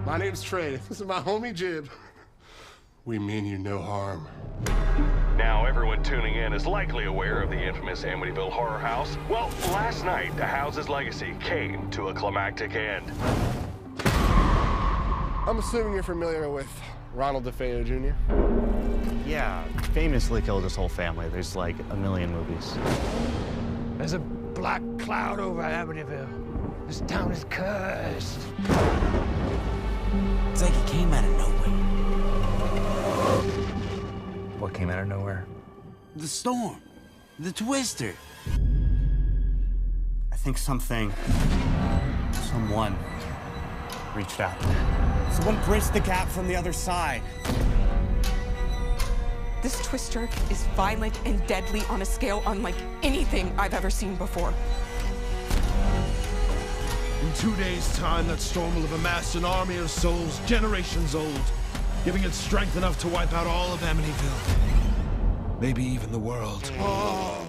My name's Trey. This is my homie Jib. We mean you no harm. Now, everyone tuning in is likely aware of the infamous Amityville Horror House. Well, last night, the house's legacy came to a climactic end. I'm assuming you're familiar with Ronald DeFeo Jr.? Yeah, famously killed his whole family. There's like a million movies. There's a black cloud over Amityville. This town is cursed. It's like it came out of nowhere. What came out of nowhere? The storm. The twister. I think someone reached out. Someone bridged the gap from the other side. This twister is violent and deadly on a scale unlike anything I've ever seen before. In 2 days' time, that storm will have amassed an army of souls generations old, giving it strength enough to wipe out all of Amityville. Maybe even the world. Oh.